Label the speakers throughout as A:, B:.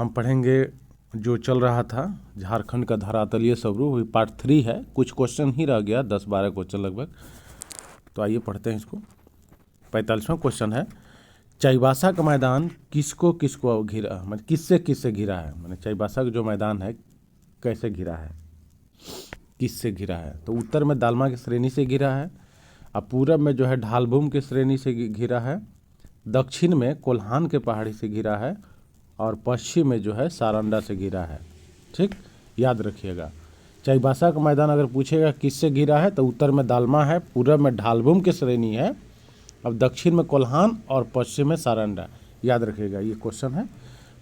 A: हम पढ़ेंगे जो चल रहा था झारखंड का धरातलीय स्वरूप, वही पार्ट 3 है। कुछ क्वेश्चन ही रह गया, 10-12 क्वेश्चन लगभग। तो आइए पढ़ते हैं इसको। 45वां क्वेश्चन है, चाईबासा का मैदान किसको किसको घिरा, मतलब किससे किससे घिरा है, मतलब चाईबासा का जो मैदान है कैसे घिरा है, किससे घिरा है। तो उत्तर में दालमा की श्रेणी से घिरा है, और पूरब में जो है ढालभूम की श्रेणी से घिरा है, दक्षिण में कोल्हान के पहाड़ी से घिरा है, और पश्चिम में जो है सारंडा से घिरा है। ठीक, याद रखिएगा। चाईबासा का मैदान अगर पूछेगा किससे घिरा है तो उत्तर में दालमा है, पूरब में ढालभूम की श्रेणी है, अब दक्षिण में कोल्हान और पश्चिम में सारंडा। याद रखिएगा, ये क्वेश्चन है।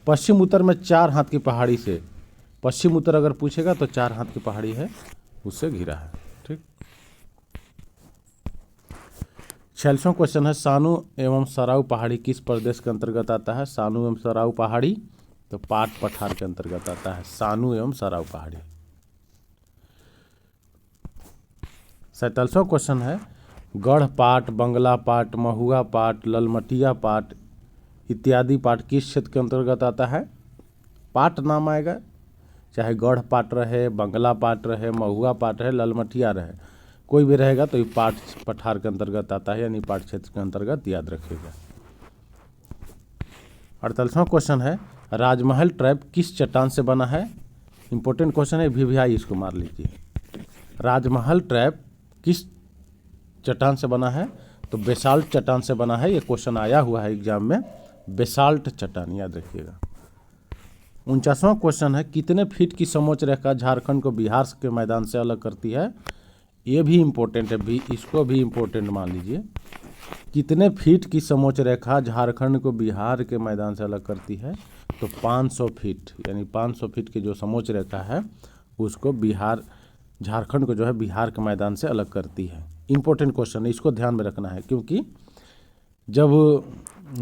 A: पश्चिम उत्तर में 4 हाथ की पहाड़ी से, पश्चिम उत्तर अगर पूछेगा तो 4 हाथ की पहाड़ी है, उससे घिरा है। ठीक, 46वां क्वेश्चन है, सानू एवं सराउ पहाड़ी किस प्रदेश के अंतर्गत आता है। सानू एवं सराउ पहाड़ी तो पाट पठार के अंतर्गत आता है, सानू एवं सराउ पहाड़ी। 47वां क्वेश्चन है, गढ़ पाट, बंगला पाट, महुआ पाट, ललमटिया पाट इत्यादि पाट किस क्षेत्र के अंतर्गत आता है। पाट नाम आएगा, चाहे गढ़ पाट रहे, बंगला पाट रहे, महुआ पाट रहे, ललमटिया रहे, कोई भी रहेगा तो ये पाट पठार के अंतर्गत आता है, यानी पाट क्षेत्र के अंतर्गत। याद रखिएगा। 48वां क्वेश्चन है, राजमहल ट्रैप किस चट्टान से बना है। इंपॉर्टेंट क्वेश्चन है, VVI इसको मार लीजिए। राजमहल ट्रैप किस चट्टान से बना है, तो बेसाल्ट चट्टान से बना है। ये क्वेश्चन आया हुआ है एग्जाम में, बेसाल्ट चट्टान, याद रखिएगा। 49वां क्वेश्चन है, कितने फीट की समोच्च रेखा झारखंड को बिहार के मैदान से अलग करती है। ये भी इम्पोर्टेंट है, भी इसको भी इम्पोर्टेंट मान लीजिए। कितने फीट की समोच्च रेखा झारखंड को बिहार के मैदान से अलग करती है, तो 500 फीट, यानी 500 फीट की जो समोच्च रेखा है उसको बिहार, झारखंड को जो है बिहार के मैदान से अलग करती है। इम्पोर्टेंट क्वेश्चन है, इसको ध्यान में रखना है, क्योंकि जब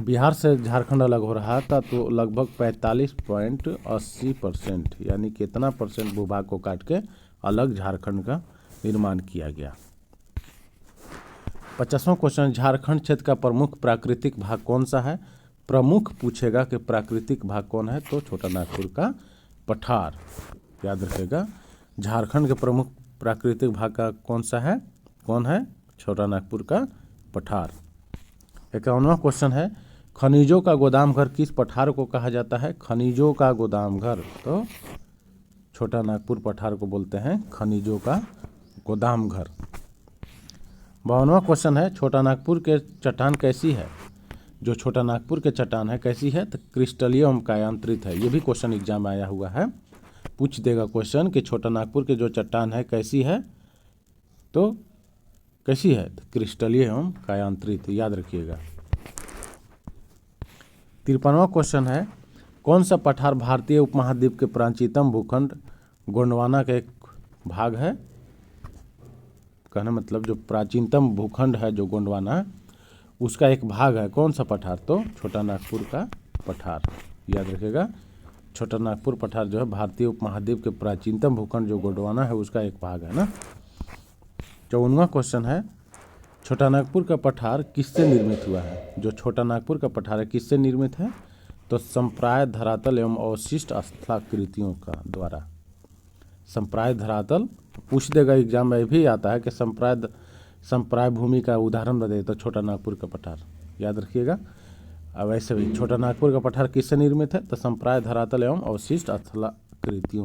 A: बिहार से झारखंड अलग हो रहा था तो लगभग 45.80%, यानी कितना परसेंट भूभाग को काट के अलग झारखंड का निर्माण किया गया। 50वां क्वेश्चन, झारखंड क्षेत्र का प्रमुख प्राकृतिक भाग कौन सा है। प्रमुख पूछेगा कि प्राकृतिक भाग कौन है, तो छोटा नागपुर का पठार। याद रखिएगा, झारखंड के प्रमुख प्राकृतिक भाग का कौन सा है, कौन है, छोटा नागपुर का पठार। 51वां क्वेश्चन है, खनिजों का गोदाम घर किस पठार को कहा जाता है। खनिजों का गोदाम घर तो छोटा नागपुर पठार को बोलते हैं खनिजों का गोदाम घर। 52वां क्वेश्चन है, छोटा नागपुर के चट्टान कैसी है। जो छोटा नागपुर के चट्टान है कैसी है, तो क्रिस्टलीय एवं कायांतरित है। ये भी क्वेश्चन एग्जाम में आया हुआ है, पूछ देगा क्वेश्चन कि छोटा नागपुर के जो चट्टान है कैसी है, तो कैसी है, तो क्रिस्टलीय एवं कायांतरित। याद रखिएगा। 53वां क्वेश्चन है, कौन सा पठार भारतीय उपमहाद्वीप के प्राचीनतम भूखंड गोंडवाना का एक भाग है। कहना मतलब जो प्राचीनतम भूखंड है जो गोंडवाना, उसका एक भाग है। कौन सा पठार, तो छोटा नागपुर का पठार। याद रखिएगा, छोटा नागपुर पठार जो है भारतीय उपमहाद्वीप के प्राचीनतम भूखंड जो गोंडवाना है उसका एक भाग है ना। 54वां क्वेश्चन है, छोटा नागपुर का पठार किससे निर्मित हुआ है। जो छोटा नागपुर का पठार है किससे निर्मित है, तो संप्राय धरातल एवं अवशिष्ट स्थलाकृतियों का द्वारा। संप्राय धरातल पूछ देगा एग्जाम में, भी आता है कि संप्राय भूमि का उदाहरण बताइए, तो छोटा नागपुर का पठार। याद रखिएगा। अब वैसे भी छोटा नागपुर का पठार किससे निर्मित है, तो संप्राय धरातल एवं अवशिष्ट स्थलाकृतियों